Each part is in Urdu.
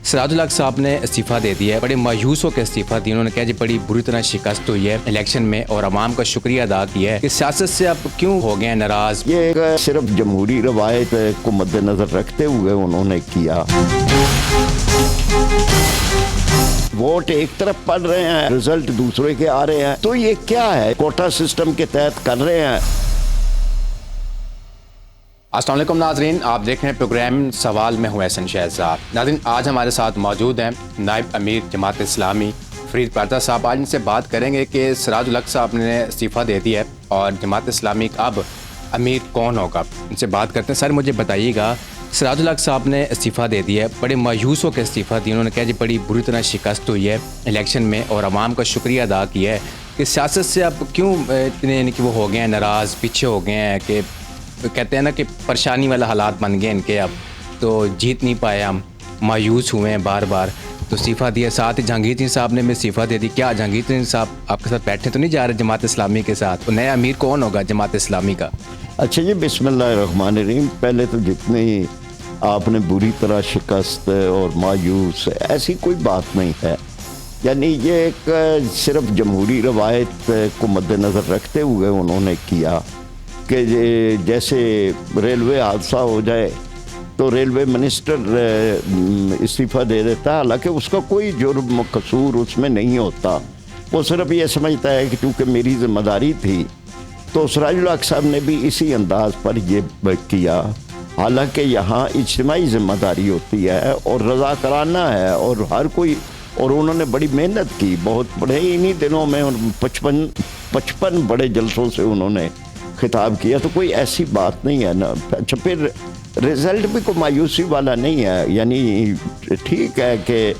سراج الحق صاحب نے استعفیٰ دے دیا ہے، بڑے مایوس ہو کے استعفیٰ دی. انہوں نے کہا جی بڑی بری طرح شکست ہوئی ہے الیکشن میں اور عوام کا شکریہ ادا کیا ہے کہ سیاست سے اب کیوں ہو گئے ہیں ناراض. یہ صرف جمہوری روایت کو مد نظر رکھتے ہوئے انہوں نے کیا. ووٹ ایک طرف پڑ رہے ہیں، رزلٹ دوسرے کے آ رہے ہیں، تو یہ کیا ہے؟ کوٹا سسٹم کے تحت کر رہے ہیں. السلام علیکم ناظرین، آپ دیکھ رہے ہیں پروگرام سوال میں ہوں احسن شہزاد. ناظرین آج ہمارے ساتھ موجود ہیں نائب امیر جماعت اسلامی فرید پردہ صاحب. آج ان سے بات کریں گے کہ سراج الحق صاحب نے استعفیٰ دے دیا ہے اور جماعت اسلامی کا اب امیر کون ہوگا. ان سے بات کرتے ہیں. سر مجھے بتائیے گا، سراج الحق صاحب نے استعفیٰ دے دیا ہے، بڑے مایوس ہو کے استعفیٰ دی. انہوں نے کہا جی بڑی بری طرح شکست ہوئی ہے الیکشن میں اور عوام کا شکریہ ادا کیا ہے کہ سیاست سے اب کیوں اتنے یعنی کہ وہ ہو گئے ہیں ناراض، پیچھے ہو گئے ہیں کہ کہتے ہیں نا کہ پریشانی والا حالات بن گئے ان کے. اب تو جیت نہیں پائے، ہم مایوس ہوئے ہیں بار بار تو استعفیٰ دیا. ساتھ ہی جہانگیر ترین صاحب نے بھی استعفیٰ دے دی. کیا جہانگیر ترین صاحب آپ کے ساتھ بیٹھے تو نہیں جا رہے جماعت اسلامی کے ساتھ؟ نیا امیر کون ہوگا جماعت اسلامی کا؟ اچھا جی، بسم اللہ الرحمن الرحیم. پہلے تو جتنی آپ نے بری طرح شکست اور مایوس، ایسی کوئی بات نہیں ہے. یعنی یہ ایک صرف جمہوری روایت کو مد نظر رکھتے ہوئے انہوں نے کیا کہ جیسے ریلوے حادثہ ہو جائے تو ریلوے منسٹر استعفیٰ دے دیتا، حالانکہ اس کا کوئی جرم قصور اس میں نہیں ہوتا. وہ صرف یہ سمجھتا ہے کہ چونکہ میری ذمہ داری تھی. تو سراج الحق صاحب نے بھی اسی انداز پر یہ کیا، حالانکہ یہاں اجتماعی ذمہ داری ہوتی ہے اور رضاکارانہ ہے اور ہر کوئی، اور انہوں نے بڑی محنت کی. بہت بڑے انہی دنوں میں 55 بڑے جلسوں سے انہوں نے خطاب کیا، تو کوئی ایسی بات نہیں ہے نا. اچھا پھر رزلٹ بھی کوئی مایوسی والا نہیں ہے. یعنی ٹھیک ہے کہ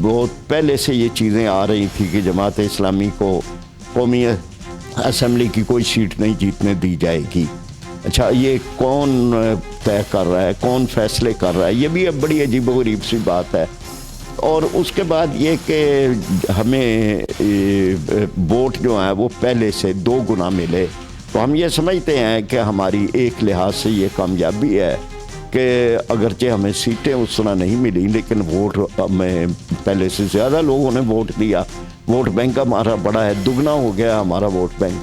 بہت پہلے سے یہ چیزیں آ رہی تھی کہ جماعت اسلامی کو قومی اسمبلی کی کوئی سیٹ نہیں جیتنے دی جائے گی. اچھا یہ کون طے کر رہا ہے، کون فیصلے کر رہا ہے؟ یہ بھی اب بڑی عجیب و غریب سی بات ہے. اور اس کے بعد یہ کہ ہمیں ووٹ جو ہیں وہ پہلے سے 2 گنا ملے، تو ہم یہ سمجھتے ہیں کہ ہماری ایک لحاظ سے یہ کامیابی ہے کہ اگرچہ ہمیں سیٹیں اس طرح نہیں ملی لیکن ووٹ ہمیں پہلے سے زیادہ لوگوں نے ووٹ دیا. ووٹ بینک ہمارا بڑا ہے، دگنا ہو گیا ہمارا ووٹ بینک.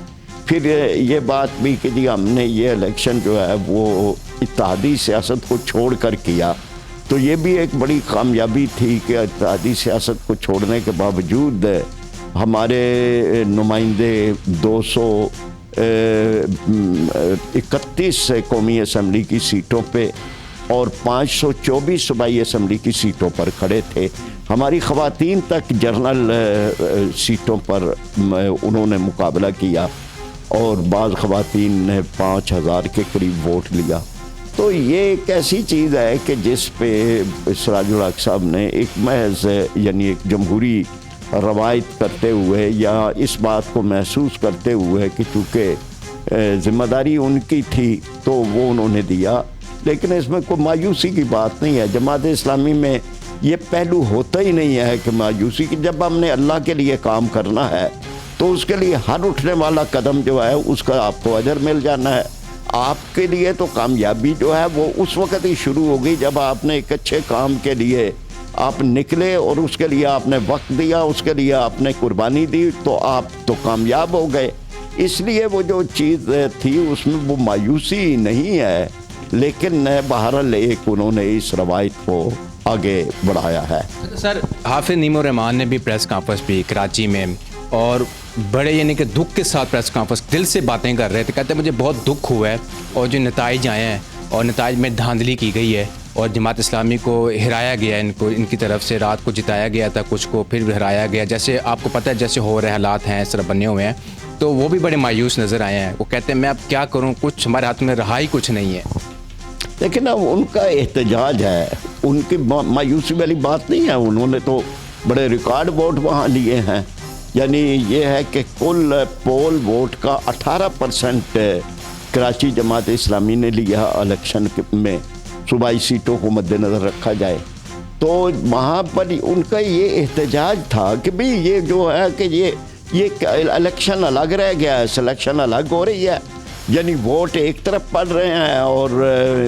پھر یہ بات بھی کہ جی ہم نے یہ الیکشن جو ہے وہ اتحادی سیاست کو چھوڑ کر کیا، تو یہ بھی ایک بڑی کامیابی تھی کہ اتحادی سیاست کو چھوڑنے کے باوجود ہمارے نمائندے 231 قومی اسمبلی کی سیٹوں پہ اور 524 صوبائی اسمبلی کی سیٹوں پر کھڑے تھے. ہماری خواتین تک جنرل سیٹوں پر انہوں نے مقابلہ کیا اور بعض خواتین نے 5000 کے قریب ووٹ لیا. تو یہ ایک ایسی چیز ہے کہ جس پہ سراج الحق صاحب نے ایک محض یعنی ایک جمہوری روایت کرتے ہوئے یا اس بات کو محسوس کرتے ہوئے کہ چونکہ ذمہ داری ان کی تھی تو وہ انہوں نے دیا. لیکن اس میں کوئی مایوسی کی بات نہیں ہے. جماعت اسلامی میں یہ پہلو ہوتا ہی نہیں ہے کہ مایوسی کی. جب ہم نے اللہ کے لیے کام کرنا ہے تو اس کے لیے ہر اٹھنے والا قدم جو ہے اس کا آپ کو اجر مل جانا ہے. آپ کے لیے تو کامیابی جو ہے وہ اس وقت ہی شروع ہوگی جب آپ نے ایک اچھے کام کے لیے آپ نکلے اور اس کے لیے آپ نے وقت دیا، اس کے لیے آپ نے قربانی دی، تو آپ تو کامیاب ہو گئے. اس لیے وہ جو چیز تھی اس میں وہ مایوسی نہیں ہے، لیکن بہرحال ایک انہوں نے اس روایت کو آگے بڑھایا ہے. سر حافظ نعیم الرحمان نے بھی پریس کانفرنس بھی کراچی میں اور بڑے یعنی کہ دکھ کے ساتھ پریس کانفرنس دل سے باتیں کر رہے تھے. کہتے ہیں مجھے بہت دکھ ہوا ہے اور جو نتائج آئے ہیں اور نتائج میں دھاندلی کی گئی ہے اور جماعت اسلامی کو ہرایا گیا، ان کی طرف سے رات کو جتایا گیا تھا، کچھ کو پھر ہرایا گیا. جیسے آپ کو پتہ ہے جیسے ہو رہے حالات ہیں اس طرح بنے ہوئے ہیں، تو وہ بھی بڑے مایوس نظر آئے ہیں. وہ کہتے ہیں میں اب کیا کروں، کچھ ہمارے ہاتھ میں رہا ہی کچھ نہیں ہے. لیکن اب ان کا احتجاج ہے، ان کی مایوسی والی بات نہیں ہے. انہوں نے تو بڑے ریکارڈ ووٹ وہاں لیے ہیں. یعنی یہ ہے کہ کل پول ووٹ کا 18% کراچی جماعت اسلامی نے لیا الیکشن میں، صوبائی سیٹوں کو مد نظر رکھا جائے. تو وہاں پر ان کا یہ احتجاج تھا کہ بھئی یہ جو ہے کہ یہ الیکشن الگ رہ گیا ہے، سلیکشن الگ ہو رہی ہے. یعنی ووٹ ایک طرف پڑ رہے ہیں اور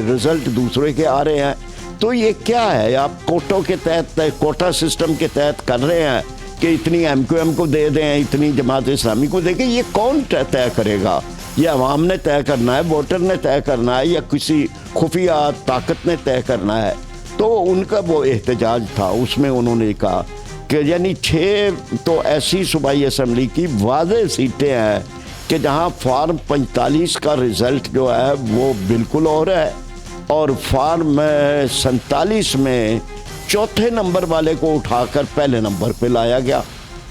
رزلٹ دوسرے کے آ رہے ہیں. تو یہ کیا ہے؟ آپ کوٹوں کے تحت، کوٹا سسٹم کے تحت کر رہے ہیں کہ اتنی ایم کیو ایم کو دے دیں، اتنی جماعت اسلامی کو دے کے، یہ کون طے کرے گا؟ یہ عوام نے طے کرنا ہے، ووٹر نے طے کرنا ہے، یا کسی خفیہ طاقت نے طے کرنا ہے؟ تو ان کا وہ احتجاج تھا، اس میں انہوں نے کہا کہ یعنی 6 تو ایسی صوبائی اسمبلی کی واضح سیٹیں ہیں کہ جہاں فارم 45 کا رزلٹ جو ہے وہ بالکل اور ہے، اور فارم 47 میں چوتھے نمبر والے کو اٹھا کر پہلے نمبر پہ لایا گیا۔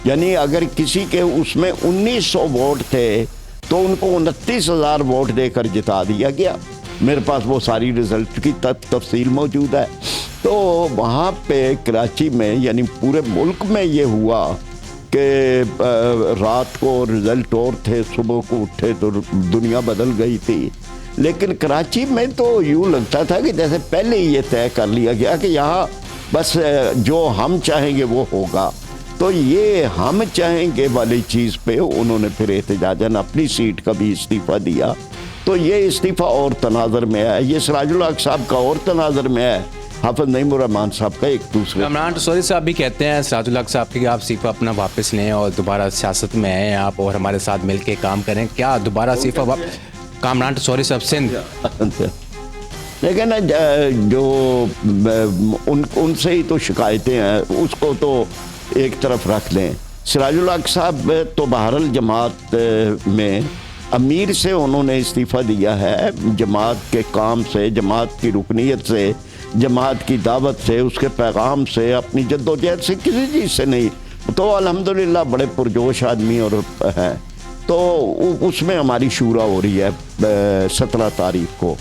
یعنی اگر کسی کے اس میں 1900 ووٹ تھے تو ان کو 29,000 ووٹ دے کر جتا دیا گیا۔ میرے پاس وہ ساری رزلٹ کی تفصیل موجود ہے۔ تو وہاں پہ کراچی میں، یعنی پورے ملک میں یہ ہوا کہ رات کو رزلٹ اور تھے، صبح کو اٹھے تو دنیا بدل گئی تھی، لیکن کراچی میں تو یوں لگتا تھا کہ جیسے پہلے ہی یہ طے کر لیا گیا کہ یہاں بس جو ہم چاہیں گے وہ ہوگا۔ تو یہ ہم چاہیں گے والی چیز پہ انہوں نے پھر احتجاجاً اپنی سیٹ کا بھی استعفیٰ دیا۔ تو یہ استعفیٰ اور تناظر میں ہے، یہ سراج الحق صاحب کا اور تناظر میں ہے، حافظ نعیم الرحمان صاحب کا ایک دوسرے۔ کامران ٹسوری صاحب بھی کہتے ہیں سراج الحق صاحب کہ آپ استعفیٰ اپنا واپس لیں اور دوبارہ سیاست میں آئیں آپ اور ہمارے ساتھ مل کے کام کریں، کیا دوبارہ استعفیٰ؟ کامران ٹسوری صاحب سندھ، لیکن جو ان سے ہی تو شکایتیں ہیں، اس کو تو ایک طرف رکھ لیں۔ سراج الحق صاحب تو بہرحال جماعت میں امیر سے انہوں نے استعفیٰ دیا ہے، جماعت کے کام سے، جماعت کی رکنیت سے، جماعت کی دعوت سے، اس کے پیغام سے، اپنی جد و جہد سے، کسی چیز سے نہیں۔ تو الحمدللہ بڑے پرجوش آدمی اور ہیں۔ تو اس میں ہماری شورا ہو رہی ہے 17 تاریخ کو،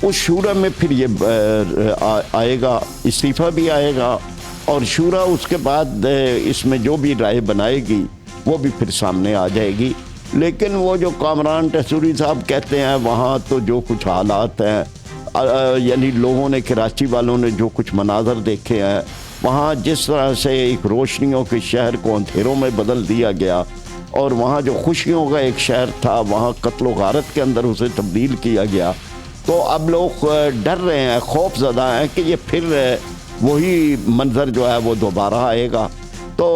اس شورا میں پھر یہ آئے گا، استعفیٰ بھی آئے گا، اور شورا اس کے بعد اس میں جو بھی رائے بنائے گی وہ بھی پھر سامنے آ جائے گی۔ لیکن وہ جو کامران ٹسوری صاحب کہتے ہیں وہاں تو جو کچھ حالات ہیں، یعنی لوگوں نے، کراچی والوں نے جو کچھ مناظر دیکھے ہیں وہاں، جس طرح سے ایک روشنیوں کے شہر کو اندھیروں میں بدل دیا گیا، اور وہاں جو خوشیوں کا ایک شہر تھا وہاں قتل و غارت کے اندر اسے تبدیل کیا گیا۔ تو اب لوگ ڈر رہے ہیں، خوف زدہ ہیں کہ یہ پھر وہی منظر جو ہے وہ دوبارہ آئے گا۔ تو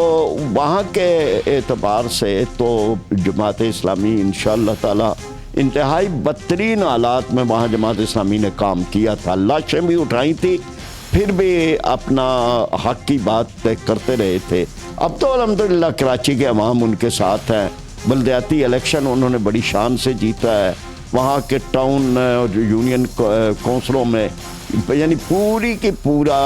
وہاں کے اعتبار سے تو جماعت اسلامی انشاءاللہ تعالی انتہائی بدترین حالات میں وہاں جماعت اسلامی نے کام کیا تھا، لاشیں بھی اٹھائی تھی، پھر بھی اپنا حق کی بات کرتے رہے تھے۔ اب تو الحمدللہ کراچی کے عوام ان کے ساتھ ہیں، بلدیاتی الیکشن انہوں نے بڑی شان سے جیتا ہے، وہاں کے ٹاؤن یونین کونسلوں میں یعنی پوری کی پورا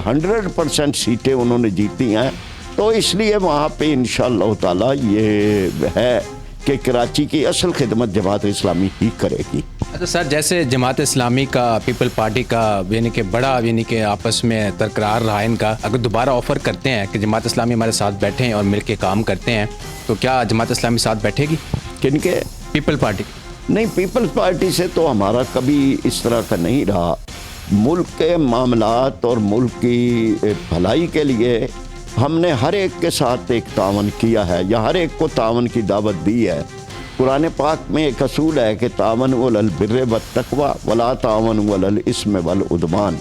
100% سیٹیں انہوں نے جیتی ہیں۔ تو اس لیے وہاں پہ انشاءاللہ تعالی یہ ہے کہ کراچی کی اصل خدمت جماعت اسلامی ہی کرے گی۔ اچھا سر، جیسے جماعت اسلامی کا، پیپل پارٹی کا یعنی کہ بڑا یعنی کہ آپس میں برقرار رہا ان کا، اگر دوبارہ آفر کرتے ہیں کہ جماعت اسلامی ہمارے ساتھ بیٹھیں اور مل کے کام کرتے ہیں، تو کیا جماعت اسلامی ساتھ بیٹھے گی؟ کن کے؟ People party? نہیں، پیپلز پارٹی سے تو ہمارا کبھی اس طرح کا نہیں رہا۔ ملک کے معاملات اور ملک کی بھلائی کے لیے ہم نے ہر ایک کے ساتھ ایک تعاون کیا ہے، یا ہر ایک کو تعاون کی دعوت دی ہے۔ قرآن پاک میں ایک اصول ہے کہ تعاونوا علی البر والتقوی ولا تعاونوا علی الاسم والعدوان،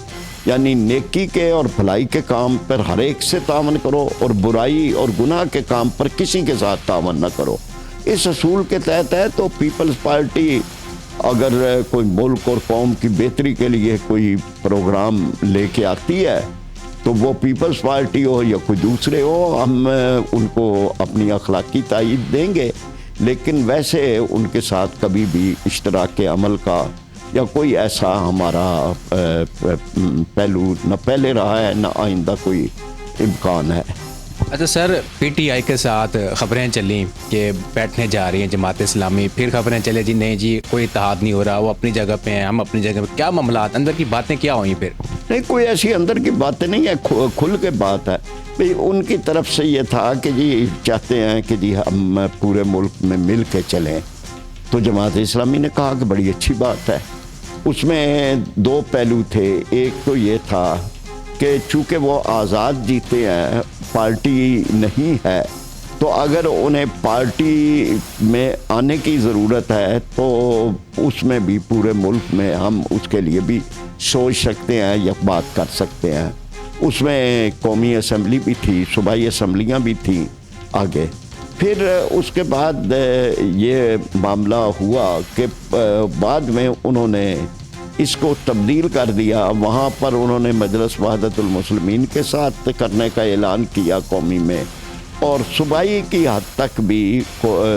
یعنی نیکی کے اور بھلائی کے کام پر ہر ایک سے تعاون کرو، اور برائی اور گناہ کے کام پر کسی کے ساتھ تعاون نہ کرو۔ اس اصول کے تحت ہے۔ تو پیپلز پارٹی اگر کوئی ملک اور قوم کی بہتری کے لیے کوئی پروگرام لے کے آتی ہے تو وہ پیپلز پارٹی ہو یا کوئی دوسرے ہو، ہم ان کو اپنی اخلاقی تائید دیں گے، لیکن ویسے ان کے ساتھ کبھی بھی اشتراک عمل کا یا کوئی ایسا ہمارا پہلو نہ پہلے رہا ہے نہ آئندہ کوئی امکان ہے۔ اچھا سر، پی ٹی آئی کے ساتھ خبریں چلیں کہ بیٹھنے جا رہی ہیں جماعت اسلامی، پھر خبریں چلے جی نہیں جی کوئی اتحاد نہیں ہو رہا، وہ اپنی جگہ پہ ہیں، ہم اپنی جگہ پہ، کیا معاملات اندر کی باتیں کیا ہوئیں پھر؟ نہیں، کوئی ایسی اندر کی باتیں نہیں ہے، کھل کے بات ہے بھئی۔ ان کی طرف سے یہ تھا کہ جی چاہتے ہیں کہ جی ہم پورے ملک میں مل کے چلیں، تو جماعت اسلامی نے کہا کہ بڑی اچھی بات ہے۔ اس میں 2 پہلو تھے، ایک تو یہ تھا کہ چونکہ وہ آزاد جیتے ہیں، پارٹی نہیں ہے، تو اگر انہیں پارٹی میں آنے کی ضرورت ہے تو اس میں بھی پورے ملک میں ہم اس کے لیے بھی سوچ سکتے ہیں یا بات کر سکتے ہیں. اس میں قومی اسمبلی بھی تھی, صوبائی اسمبلیاں بھی تھیں آگے. پھر اس کے بعد یہ معاملہ ہوا کہ بعد میں انہوں نے اس کو تبدیل کر دیا. وہاں پر انہوں نے مجلس وحدت المسلمین کے ساتھ کرنے کا اعلان کیا قومی میں, اور صوبائی کی حد تک بھی,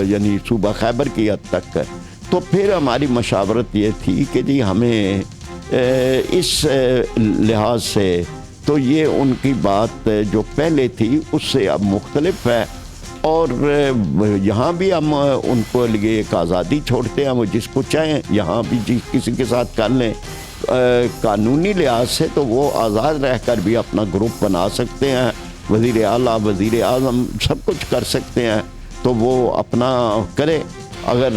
یعنی صوبہ خیبر کی حد تک. تو پھر ہماری مشاورت یہ تھی کہ جی ہمیں اس لحاظ سے تو یہ ان کی بات جو پہلے تھی اس سے اب مختلف ہے, اور یہاں بھی ہم ان کو لیے ایک آزادی چھوڑتے ہیں, وہ جس کو چاہیں یہاں بھی کسی کے ساتھ کر لیں. قانونی لحاظ سے تو وہ آزاد رہ کر بھی اپنا گروپ بنا سکتے ہیں, وزیر اعلیٰ, وزیر اعظم سب کچھ کر سکتے ہیں. تو وہ اپنا کرے. اگر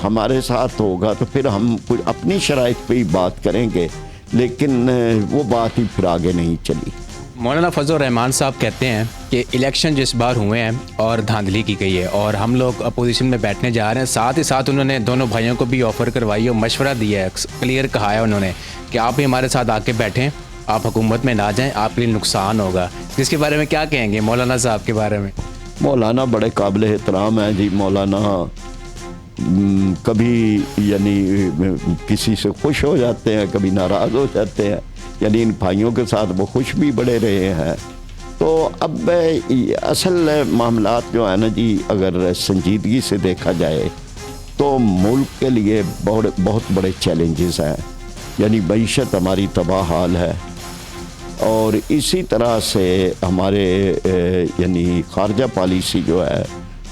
ہمارے ساتھ ہوگا تو پھر ہم کچھ اپنی شرائط پہ ہی بات کریں گے, لیکن وہ بات ہی پھر آگے نہیں چلی. مولانا فضل الرحمان صاحب کہتے ہیں کہ الیکشن جس بار ہوئے ہیں اور دھاندلی کی گئی ہے, اور ہم لوگ اپوزیشن میں بیٹھنے جا رہے ہیں, ساتھ ہی ساتھ انہوں نے دونوں بھائیوں کو بھی آفر کروائی اور مشورہ دیا ہے, کلیئر کہا ہے انہوں نے کہ آپ بھی ہمارے ساتھ آ کے بیٹھیں, آپ حکومت میں نہ جائیں, آپ کے لیے نقصان ہوگا. جس کے بارے میں کیا کہیں گے مولانا صاحب کے بارے میں؟ مولانا بڑے قابل احترام ہیں جی. مولانا کبھی یعنی کسی سے خوش ہو جاتے ہیں, کبھی ناراض ہو جاتے ہیں. یعنی ان بھائیوں کے ساتھ وہ خوش بھی بڑے رہے ہیں. تو اب اصل معاملات جو ہیں نا جی, اگر سنجیدگی سے دیکھا جائے تو ملک کے لیے بہت بڑے چیلنجز ہیں. یعنی معیشت ہماری تباہ حال ہے, اور اسی طرح سے ہمارے یعنی خارجہ پالیسی جو ہے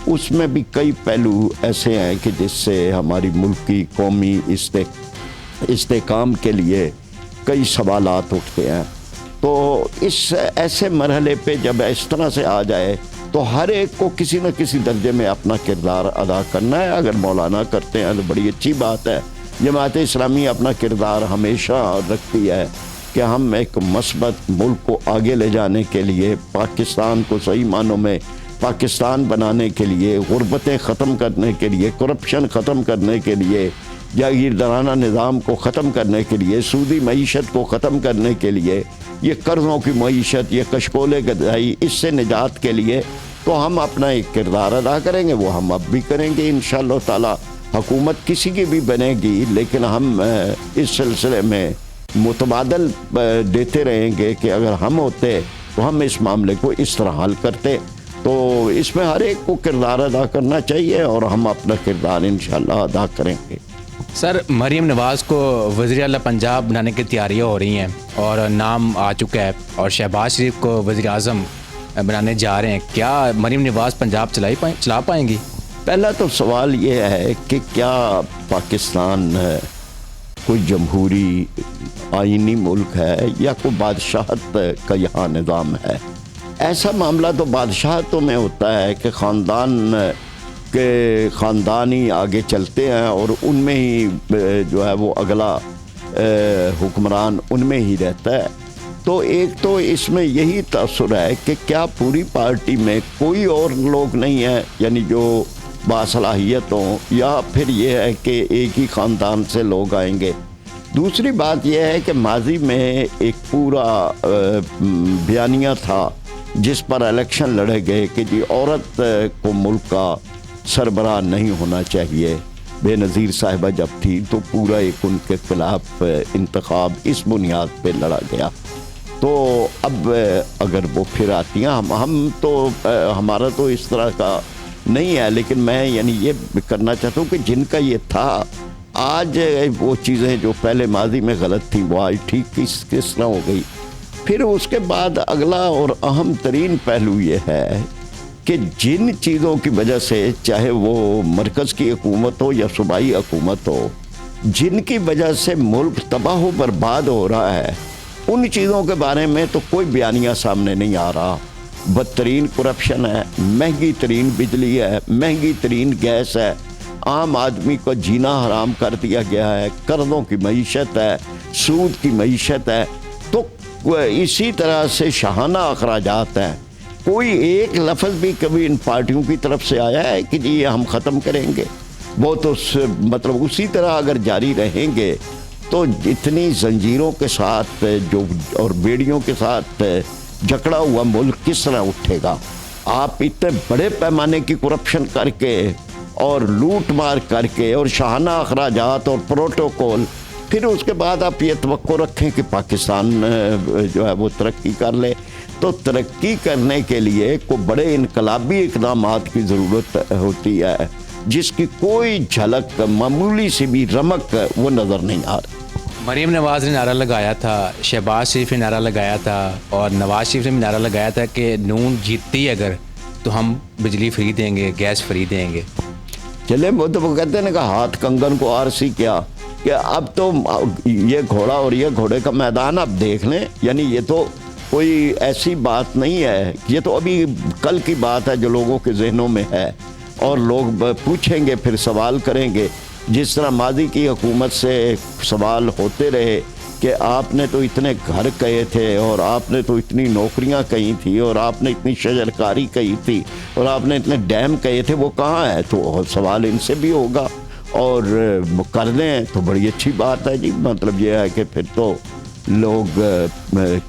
اس میں بھی کئی پہلو ایسے ہیں کہ جس سے ہماری ملک کی قومی استحکام کے لیے کئی سوالات اٹھتے ہیں. تو اس ایسے مرحلے پہ جب اس طرح سے آ جائے تو ہر ایک کو کسی نہ کسی درجے میں اپنا کردار ادا کرنا ہے. اگر مولانا کرتے ہیں تو بڑی اچھی بات ہے. جماعت اسلامی اپنا کردار ہمیشہ رکھتی ہے کہ ہم ایک مثبت ملک کو آگے لے جانے کے لیے, پاکستان کو صحیح معنوں میں پاکستان بنانے کے لیے, غربتیں ختم کرنے کے لیے, کرپشن ختم کرنے کے لیے, جاگیردارانہ نظام کو ختم کرنے کے لیے, سودی معیشت کو ختم کرنے کے لیے, یہ قرضوں کی معیشت, یہ کشکول گدائی, اس سے نجات کے لیے تو ہم اپنا ایک کردار ادا کریں گے. وہ ہم اب بھی کریں گے انشاءاللہ تعالی. حکومت کسی کی بھی بنے گی, لیکن ہم اس سلسلے میں متبادل دیتے رہیں گے کہ اگر ہم ہوتے تو ہم اس معاملے کو اس طرح حل کرتے. تو اس میں ہر ایک کو کردار ادا کرنا چاہیے, اور ہم اپنا کردار انشاءاللہ ادا کریں گے. سر, مریم نواز کو وزیر اعلیٰ پنجاب بنانے کی تیاریاں ہو رہی ہیں اور نام آ چکا ہے, اور شہباز شریف کو وزیر اعظم بنانے جا رہے ہیں. کیا مریم نواز پنجاب چلا پائیں گی؟ پہلا تو سوال یہ ہے کہ کیا پاکستان کوئی جمہوری آئینی ملک ہے یا کوئی بادشاہت کا یہاں نظام ہے؟ ایسا معاملہ تو بادشاہتوں میں ہوتا ہے کہ خاندان ہی آگے چلتے ہیں, اور ان میں ہی جو ہے وہ اگلا حکمران ان میں ہی رہتا ہے. تو ایک تو اس میں یہی تاثر ہے کہ کیا پوری پارٹی میں کوئی اور لوگ نہیں ہیں یعنی جو باصلاحیت ہوں, یا پھر یہ ہے کہ ایک ہی خاندان سے لوگ آئیں گے. دوسری بات یہ ہے کہ ماضی میں ایک پورا بیانیہ تھا جس پر الیکشن لڑے گئے کہ جی عورت کو ملک کا سربراہ نہیں ہونا چاہیے. بے نظیر صاحبہ جب تھی تو پورا ایک ان کے خلاف انتخاب اس بنیاد پہ لڑا گیا. تو اب اگر وہ پھر آتی ہیں, ہم تو ہمارا تو اس طرح کا نہیں ہے, لیکن میں یعنی یہ کرنا چاہتا ہوں کہ جن کا یہ تھا, آج وہ چیزیں جو پہلے ماضی میں غلط تھیں وہ آج ٹھیک کس طرح ہو گئی. پھر اس کے بعد اگلا اور اہم ترین پہلو یہ ہے کہ جن چیزوں کی وجہ سے, چاہے وہ مرکز کی حکومت ہو یا صوبائی حکومت ہو, جن کی وجہ سے ملک تباہ و برباد ہو رہا ہے, ان چیزوں کے بارے میں تو کوئی بیانیہ سامنے نہیں آ رہا. بدترین کرپشن ہے, مہنگی ترین بجلی ہے, مہنگی ترین گیس ہے, عام آدمی کو جینا حرام کر دیا گیا ہے, قرضوں کی معیشت ہے, سود کی معیشت ہے. تو اسی طرح سے شاہانہ اخراجات ہیں. کوئی ایک لفظ بھی کبھی ان پارٹیوں کی طرف سے آیا ہے کہ جی یہ ہم ختم کریں گے؟ وہ تو مطلب اسی طرح اگر جاری رہیں گے تو اتنی زنجیروں کے ساتھ جو اور بیڑیوں کے ساتھ جکڑا ہوا ملک کس طرح اٹھے گا؟ آپ اتنے بڑے پیمانے کی کرپشن کر کے اور لوٹ مار کر کے اور شاہانہ اخراجات اور پروٹوکول، پھر اس کے بعد آپ یہ توقع رکھیں کہ پاکستان جو ہے وہ ترقی کر لے، تو ترقی کرنے کے لیے کو بڑے انقلابی اقدامات کی ضرورت ہوتی ہے جس کی کوئی جھلک، معمولی سی بھی رمق وہ نظر نہیں آ رہی۔ مریم نواز نے نعرہ لگایا تھا، شہباز شریف نے نعرہ لگایا تھا، اور نواز شریف نے بھی نعرہ لگایا تھا کہ نون جیتتی اگر تو ہم بجلی فری دیں گے، گیس فری دیں گے۔ چلے وہ تو وہ کہتے ہیں کہ ہاتھ کنگن کو آرسی کیا، کہ اب تو یہ گھوڑا اور یہ گھوڑے کا میدان آپ دیکھ لیں، یعنی یہ تو کوئی ایسی بات نہیں ہے، یہ تو ابھی کل کی بات ہے جو لوگوں کے ذہنوں میں ہے، اور لوگ پوچھیں گے، پھر سوال کریں گے، جس طرح ماضی کی حکومت سے سوال ہوتے رہے کہ آپ نے تو اتنے گھر کہے تھے، اور آپ نے تو اتنی نوکریاں کہی تھی، اور آپ نے اتنی شجرکاری کہی تھی، اور آپ نے اتنے ڈیم کہے تھے، وہ کہاں ہے؟ تو سوال ان سے بھی ہوگا، اور کر دیں تو بڑی اچھی بات ہے جی۔ مطلب یہ ہے کہ پھر تو لوگ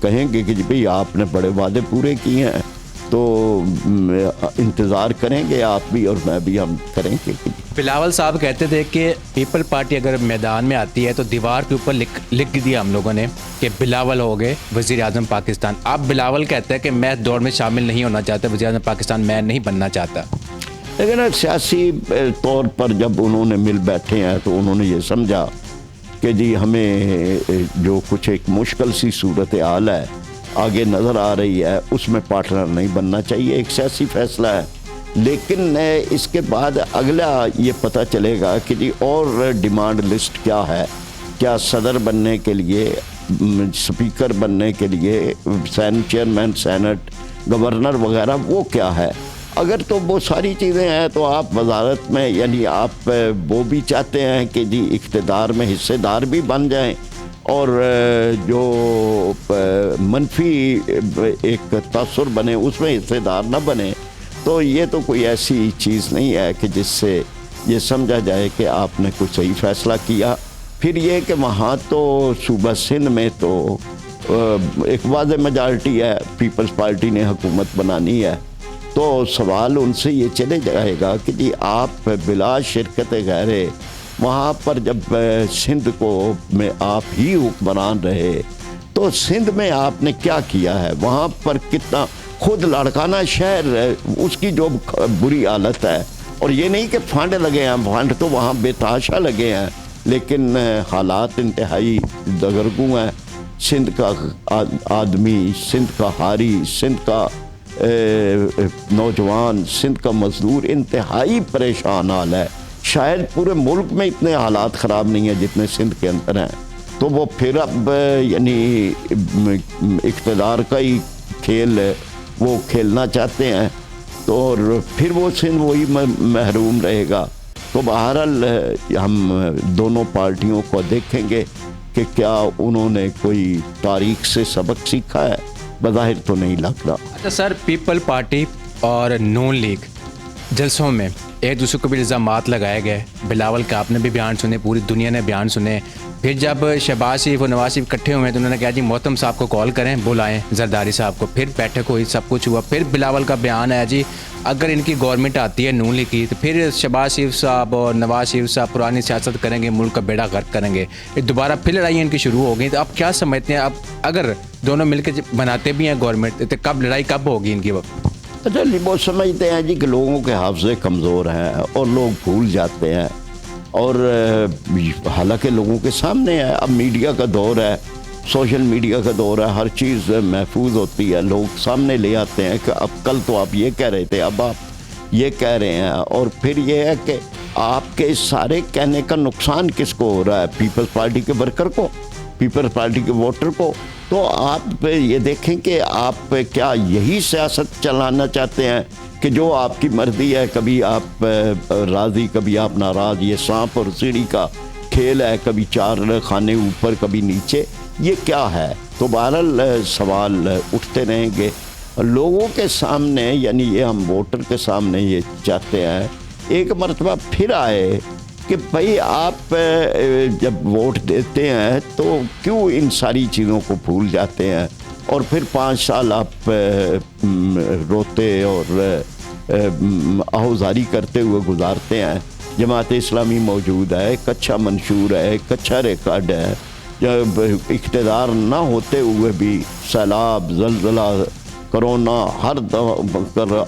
کہیں گے کہ جی بھئی آپ نے بڑے وعدے پورے کیے ہیں، تو انتظار کریں گے آپ بھی اور میں بھی، ہم کریں گے۔ بلاول صاحب کہتے تھے کہ پیپل پارٹی اگر میدان میں آتی ہے تو دیوار کے اوپر لکھ دیا ہم لوگوں نے کہ بلاول ہو گئے وزیر اعظم پاکستان۔ اب بلاول کہتا ہے کہ میں دوڑ میں شامل نہیں ہونا چاہتا، وزیر اعظم پاکستان میں نہیں بننا چاہتا۔ لیکن سیاسی طور پر جب انہوں نے مل بیٹھے ہیں تو انہوں نے یہ سمجھا کہ جی ہمیں جو کچھ ایک مشکل سی صورتحال ہے آگے نظر آ رہی ہے، اس میں پارٹنر نہیں بننا چاہیے، ایک سیاسی فیصلہ ہے۔ لیکن اس کے بعد اگلا یہ پتہ چلے گا کہ جی اور ڈیمانڈ لسٹ کیا ہے، کیا صدر بننے کے لیے، سپیکر بننے کے لیے، چیئرمین سینٹ، گورنر وغیرہ، وہ کیا ہے۔ اگر تو وہ ساری چیزیں ہیں تو آپ وزارت میں، یعنی آپ وہ بھی چاہتے ہیں کہ جی اقتدار میں حصے دار بھی بن جائیں، اور جو منفی ایک تاثر بنے اس میں حصے دار نہ بنے، تو یہ تو کوئی ایسی چیز نہیں ہے کہ جس سے یہ سمجھا جائے کہ آپ نے کوئی صحیح فیصلہ کیا۔ پھر یہ کہ وہاں تو صوبہ سندھ میں تو ایک واضح میجارٹی ہے، پیپلز پارٹی نے حکومت بنانی ہے، تو سوال ان سے یہ چلے جائے گا کہ جی آپ بلا شرکت غیرے وہاں پر جب سندھ کو میں آپ ہی حکمران رہے تو سندھ میں آپ نے کیا کیا ہے، وہاں پر کتنا خود لاڑکانہ شہر اس کی جو بری حالت ہے، اور یہ نہیں کہ فنڈ لگے ہیں، فنڈ تو وہاں بے تحاشا لگے ہیں، لیکن حالات انتہائی دگرگوں ہیں۔ سندھ کا آدمی، سندھ کا حاری، سندھ کا نوجوان، سندھ کا مزدور انتہائی پریشان حال ہے۔ شاید پورے ملک میں اتنے حالات خراب نہیں ہیں جتنے سندھ کے اندر ہیں، تو وہ پھر اب یعنی اقتدار کا ہی کھیل وہ کھیلنا چاہتے ہیں، تو اور پھر وہ سندھ وہی محروم رہے گا۔ تو بہرحال ہم دونوں پارٹیوں کو دیکھیں گے کہ کیا انہوں نے کوئی تاریخ سے سبق سیکھا ہے، بظاہر تو نہیں لگ رہا۔ اچھا سر، پیپل پارٹی اور نون لیگ جلسوں میں ایک دوسرے کو بھی الزامات لگائے گئے، بلاول کا آپ نے بھی بیان سنے، پوری دنیا نے بیان سنے۔ پھر جب شہباز شریف اور نواز شریف اکٹھے ہوئے تو انہوں نے کہا جی محتم صاحب کو کال کریں، بلائیں زرداری صاحب کو، پھر بیٹھک ہوئی، سب کچھ ہوا۔ پھر بلاول کا بیان ہے جی اگر ان کی گورنمنٹ آتی ہے نون لیگ کی تو پھر شہباز شریف صاحب اور نواز شریف صاحب پرانی سیاست کریں گے، ملک کا بیڑا غرق کریں گے۔ دوبارہ پھر لڑائیاں ان کی شروع ہو گئی، تو آپ کیا سمجھتے ہیں اب اگر دونوں مل کے بناتے بھی ہیں گورنمنٹ تو کب لڑائی کب ہوگی ان کی وقت؟ اچھا، وہ سمجھتے ہیں جی کہ لوگوں کے حافظے کمزور ہیں اور لوگ بھول جاتے ہیں، اور حالانکہ لوگوں کے سامنے ہے، اب میڈیا کا دور ہے، سوشل میڈیا کا دور ہے، ہر چیز محفوظ ہوتی ہے، لوگ سامنے لے آتے ہیں کہ اب کل تو آپ یہ کہہ رہے تھے، اب آپ یہ کہہ رہے ہیں، اور پھر یہ ہے کہ آپ کے سارے کہنے کا نقصان کس کو ہو رہا ہے؟ پیپلز پارٹی کے ورکر کو، پیپلز پارٹی کے ووٹر کو۔ تو آپ یہ دیکھیں کہ آپ کیا یہی سیاست چلانا چاہتے ہیں کہ جو آپ کی مرضی ہے، کبھی آپ راضی کبھی آپ ناراض، یہ سانپ اور سیڑھی کا کھیل ہے، کبھی چار خانے اوپر کبھی نیچے، یہ کیا ہے؟ تو بہرحال سوال اٹھتے رہیں گے، لوگوں کے سامنے، یعنی یہ ہم ووٹر کے سامنے یہ چاہتے ہیں ایک مرتبہ پھر آئے کہ بھائی آپ جب ووٹ دیتے ہیں تو کیوں ان ساری چیزوں کو بھول جاتے ہیں اور پھر 5 سال آپ روتے اور آہوزاری کرتے ہوئے گزارتے ہیں۔ جماعت اسلامی موجود ہے، ایک اچھا منشور ہے، ایک اچھا ریکارڈ ہے، جب اقتدار نہ ہوتے ہوئے بھی سیلاب، زلزلہ، کرونا، ہر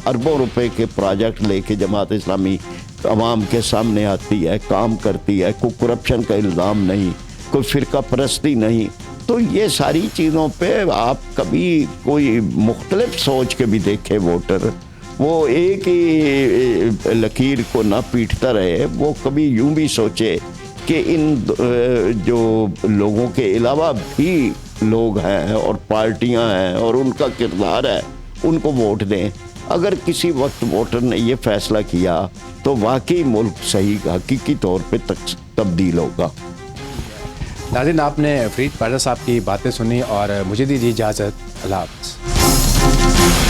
اربوں روپے کے پروجیکٹ لے کے جماعت اسلامی عوام کے سامنے آتی ہے، کام کرتی ہے، کوئی کرپشن کا الزام نہیں، کوئی فرقہ پرستی نہیں۔ تو یہ ساری چیزوں پہ آپ کبھی کوئی مختلف سوچ کے بھی دیکھیں ووٹر، وہ ایک ہی لکیر کو نہ پیٹتا رہے، وہ کبھی یوں بھی سوچے کہ ان جو لوگوں کے علاوہ بھی لوگ ہیں اور پارٹیاں ہیں اور ان کا کردار ہے، ان کو ووٹ دیں۔ اگر کسی وقت ووٹر نے یہ فیصلہ کیا تو واقعی ملک صحیح حقیقی طور پہ تبدیل ہوگا۔ ناظرین، آپ نے فرید پرزا صاحب کی باتیں سنی اور مجھے دیجیے اجازت۔ اللہ حافظ۔